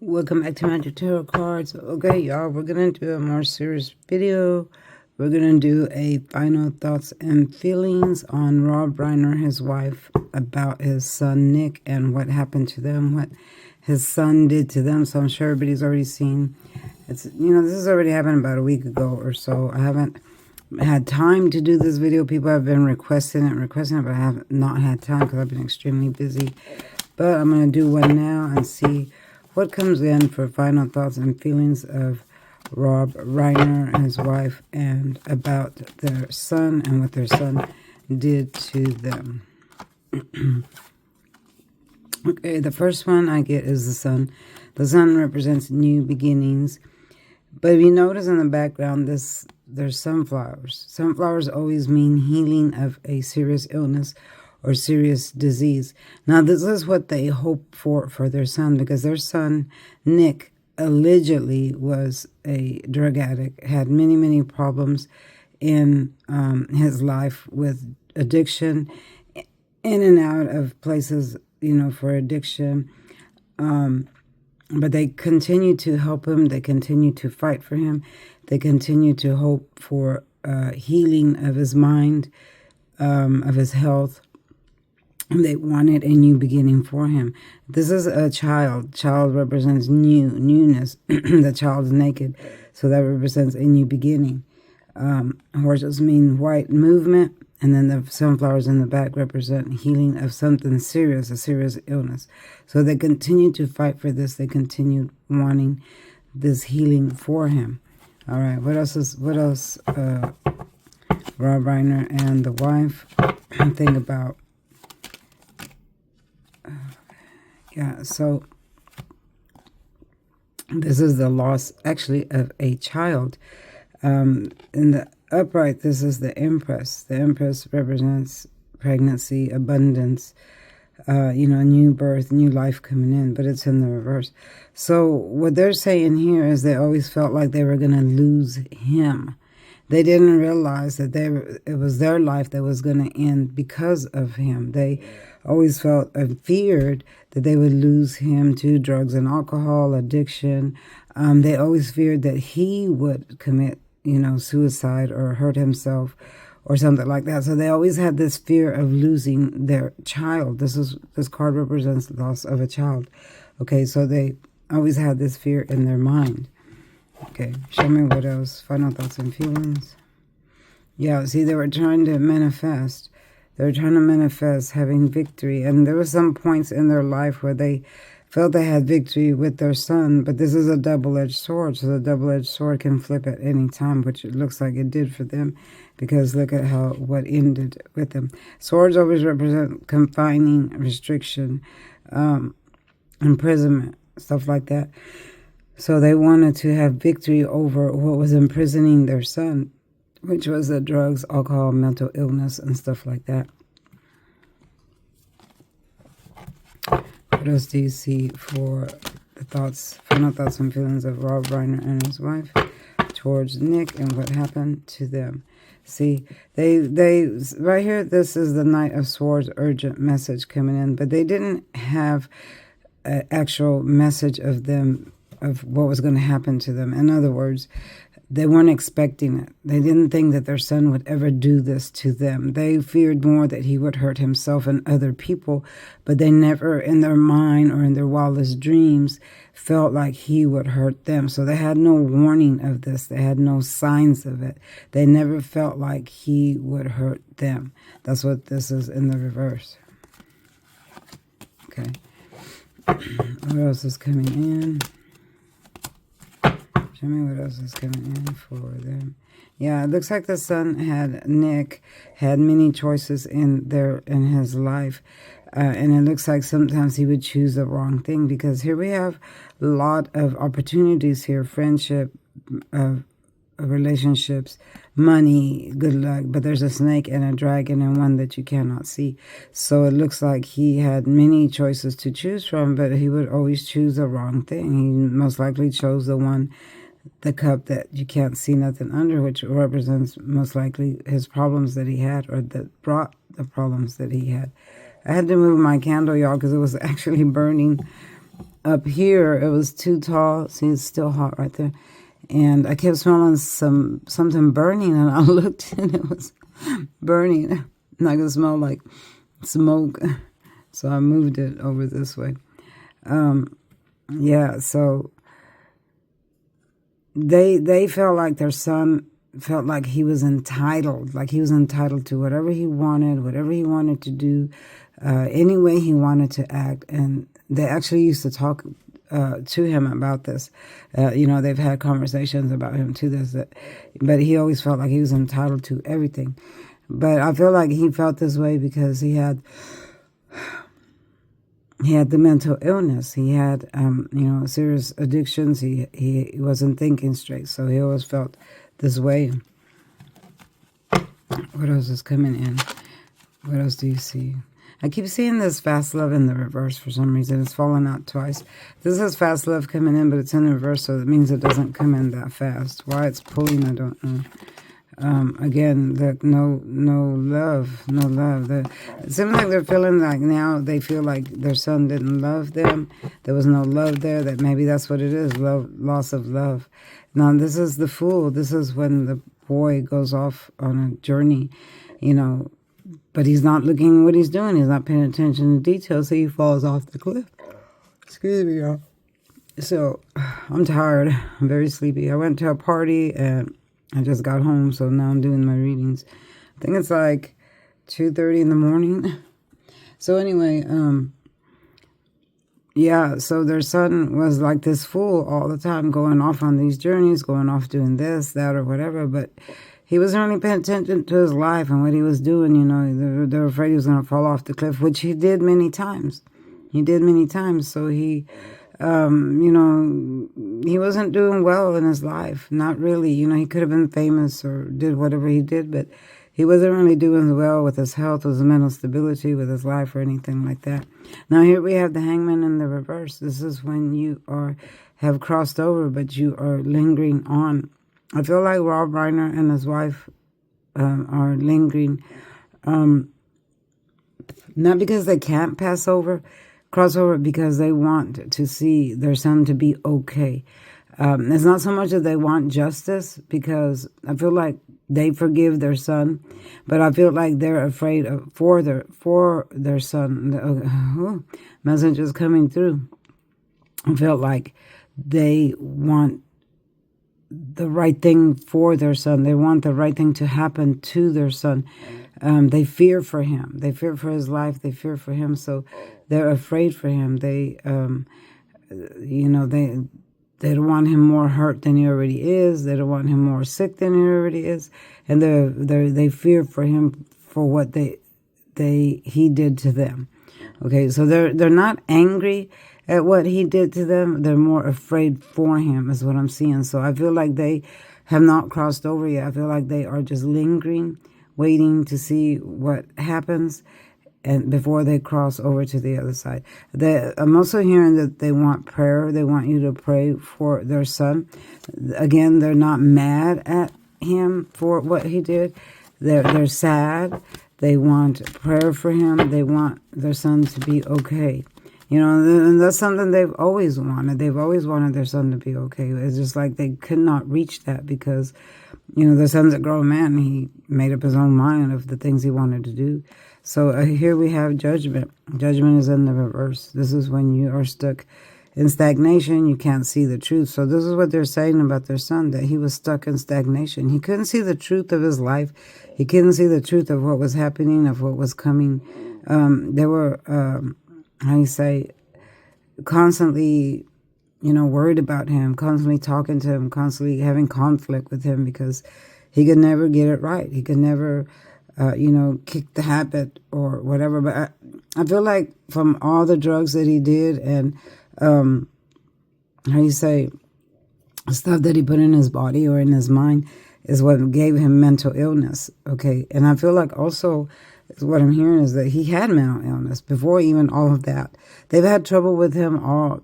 Welcome back to Magic Tarot Cards. Okay, y'all, we're going to do a more serious video. We're going to do a final thoughts and feelings on Rob Reiner, his wife, about his son Nick and what happened to them, what his son did to them. So I'm sure everybody's already seen. This has already happened about a week ago or so. I haven't had time to do this video. People have been requesting it, but I have not had time because I've been extremely busy. But I'm going to do one now and see what comes in for final thoughts and feelings of Rob Reiner and his wife and about their son and what their son did to them. Okay, the first one I get is the sun. The sun represents new beginnings. But if you notice in the background, there's sunflowers. Sunflowers always mean healing of a serious illness or serious disease. Now, this is what they hope for their son, because their son, Nick, allegedly was a drug addict, had many, many problems in his life with addiction, in and out of places, for addiction. But they continue to help him. They continue to fight for him. They continue to hope for healing of his mind, of his health. They wanted a new beginning for him. This is a child. Child represents newness. The child's naked, so that represents a new beginning. Horses mean white movement, and then the sunflowers in the back represent healing of something serious, a serious illness. So they continue to fight for this. They continue wanting this healing for him. All right, what else? Rob Reiner and the wife think about. Yeah, so this is the loss, actually, of a child. In the upright, this is the Empress. The Empress represents pregnancy, abundance, new birth, new life coming in, but it's in the reverse. So what they're saying here is they always felt like they were going to lose him. They didn't realize that it was their life that was going to end because of him. They always felt and feared that they would lose him to drugs and alcohol, addiction. They always feared that he would commit, suicide or hurt himself or something like that. So they always had this fear of losing their child. This card represents the loss of a child. Okay, so they always had this fear in their mind. Okay, show me what else. Final thoughts and feelings. Yeah, see, they were trying to manifest. They were trying to manifest having victory. And there were some points in their life where they felt they had victory with their son. But this is a double-edged sword. So the double-edged sword can flip at any time, which it looks like it did for them. Because look at what ended with them. Swords always represent confining, restriction, imprisonment, stuff like that. So they wanted to have victory over what was imprisoning their son, which was the drugs, alcohol, mental illness, and stuff like that. What else do you see for the final thoughts and feelings of Rob Reiner and his wife towards Nick and what happened to them? See, they right here, this is the Knight of Swords urgent message coming in, but they didn't have an actual message of what was going to happen to them. In other words, they weren't expecting it. They didn't think that their son would ever do this to them. They feared more that he would hurt himself and other people, but they never in their mind or in their wildest dreams felt like he would hurt them. So they had no warning of this. They had no signs of it. They never felt like he would hurt them. That's what this is in the reverse. Okay. What else is coming in? Show me what else is coming in for them. Yeah, it looks like the son Nick had many choices in his life. And it looks like sometimes he would choose the wrong thing, because here we have a lot of opportunities here. Friendship, relationships, money, good luck. But there's a snake and a dragon and one that you cannot see. So it looks like he had many choices to choose from, but he would always choose the wrong thing. He most likely chose the cup that you can't see nothing under, which represents most likely his problems that he had, or that brought the problems that he had. I had to move my candle, y'all, because it was actually burning up here, it was too tall. See, it's still hot right there. And I kept smelling something burning, and I looked, and it was burning. And I could smell like smoke. So I moved it over this way. Yeah, so they felt like their son felt like he was entitled to whatever he wanted to do, any way he wanted to act. And they actually used to talk to him about this. They've had conversations about him to this, but he always felt like he was entitled to everything. But I feel like he felt this way because he had the mental illness. He had, serious addictions. He wasn't thinking straight, so he always felt this way. What else is coming in? What else do you see? I keep seeing this fast love in the reverse for some reason. It's fallen out twice. This is fast love coming in, but it's in reverse, so it means it doesn't come in that fast. Why it's pulling, I don't know. Again, no love. It seems like they're feeling like now they feel like their son didn't love them. There was no love there. That maybe that's what it is, loss of love. Now, this is the Fool. This is when the boy goes off on a journey, but he's not looking what he's doing. He's not paying attention to details, so he falls off the cliff. Excuse me, y'all. So, I'm tired. I'm very sleepy. I went to a party, and I just got home, so now I'm doing my readings. I think it's like 2:30 in the morning. So anyway, yeah, so their son was like this fool all the time, going off on these journeys, going off doing this, that, or whatever, but he wasn't really paying attention to his life and what he was doing, They were afraid he was going to fall off the cliff, which he did many times. So he... he wasn't doing well in his life. Not really. He could have been famous or did whatever he did, but he wasn't really doing well with his health, with his mental stability, with his life, or anything like that. Now here we have the Hangman in the reverse. This is when you have crossed over, but you are lingering on. I feel like Rob Reiner and his wife are lingering, not because they can't cross over, because they want to see their son to be okay. It's not so much that they want justice, because I feel like they forgive their son, but I feel like they're afraid for their son. Messages coming through. I felt like they want the right thing for their son. They want the right thing to happen to their son. They fear for him. They fear for his life. They fear for him. So they're afraid for him. They don't want him more hurt than he already is. They don't want him more sick than he already is. And they fear for him for what he did to them. Okay, so they're not angry at what he did to them. They're more afraid for him, is what I'm seeing. So I feel like they have not crossed over yet. I feel like they are just lingering, waiting to see what happens, and before they cross over to the other side. I'm also hearing that they want prayer. They want you to pray for their son. Again, they're not mad at him for what he did. They're sad. They want prayer for him. They want their son to be okay. And that's something they've always wanted. They've always wanted their son to be okay. It's just like they could not reach that because, their son's a grown man. He made up his own mind of the things he wanted to do. So here we have judgment. Judgment is in the reverse. This is when you are stuck in stagnation. You can't see the truth. So this is what they're saying about their son, that he was stuck in stagnation. He couldn't see the truth of his life. He couldn't see the truth of what was happening, of what was coming. They were, constantly, worried about him, constantly talking to him, constantly having conflict with him because he could never get it right. He could never... kick the habit or whatever. But I feel like from all the drugs that he did and, stuff that he put in his body or in his mind is what gave him mental illness. Okay. And I feel like also what I'm hearing is that he had mental illness before even all of that. They've had trouble with him all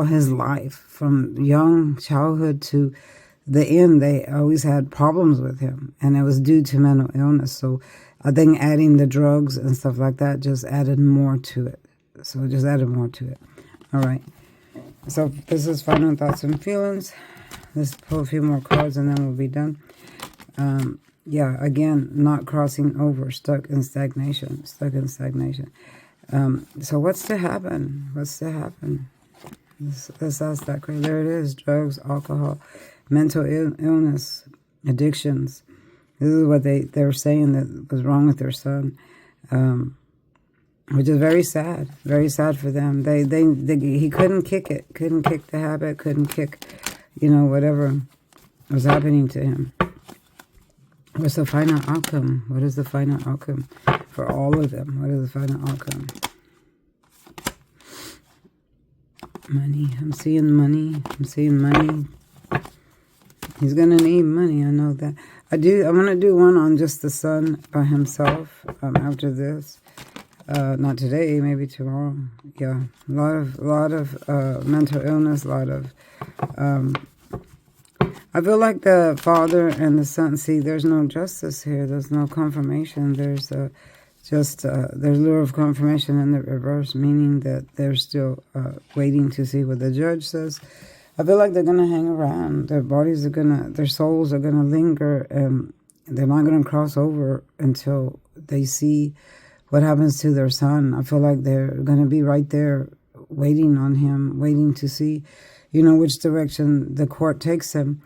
his life, from young childhood to the end. They always had problems with him, and it was due to mental illness. So I think adding the drugs and stuff like that just added more to it. All right. So this is final thoughts and feelings. Let's pull a few more cards and then we'll be done. Yeah, again, not crossing over, stuck in stagnation, So what's to happen? What's to happen? Let's ask that question. There it is, drugs, alcohol, mental illness, addictions. This is what they were saying that was wrong with their son, which is very sad for them. He couldn't kick it, couldn't kick the habit, couldn't kick, whatever was happening to him. What's the final outcome? What is the final outcome for all of them? What is the final outcome? Money. I'm seeing money. He's going to need money. I know that. I'm going to do one on just the son by himself after this. Not today, maybe tomorrow. Yeah. A lot of mental illness, a lot of... I feel like the father and the son, see, there's no justice here. There's no confirmation. There's there's lure of confirmation in the reverse, meaning that they're still waiting to see what the judge says. I feel like they're going to hang around. Their souls are going to linger, and they're not going to cross over until they see what happens to their son. I feel like they're going to be right there waiting on him, waiting to see, which direction the court takes him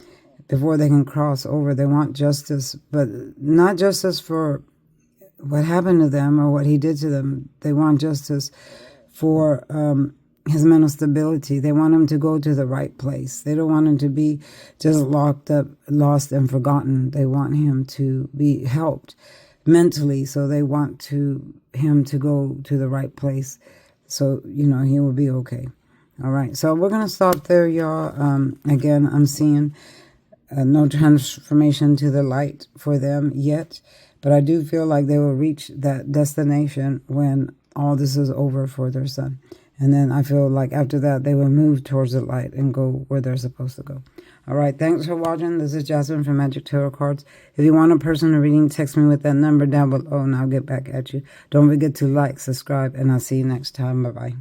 before they can cross over. They want justice, but not justice for what happened to them or what he did to them. They want justice for his mental stability. They want him to go to the right place. They don't want him to be just locked up, lost, and forgotten. They want him to be helped mentally, so they want him to go to the right place. So, he will be okay. All right, so we're going to stop there, y'all. Again, I'm seeing no transformation to the light for them yet, but I do feel like they will reach that destination when all this is over for their son. And then I feel like after that, they will move towards the light and go where they're supposed to go. All right, thanks for watching. This is Jasmine from Magic Tarot Cards. If you want a personal reading, text me with that number down below and I'll get back at you. Don't forget to like, subscribe, and I'll see you next time. Bye-bye.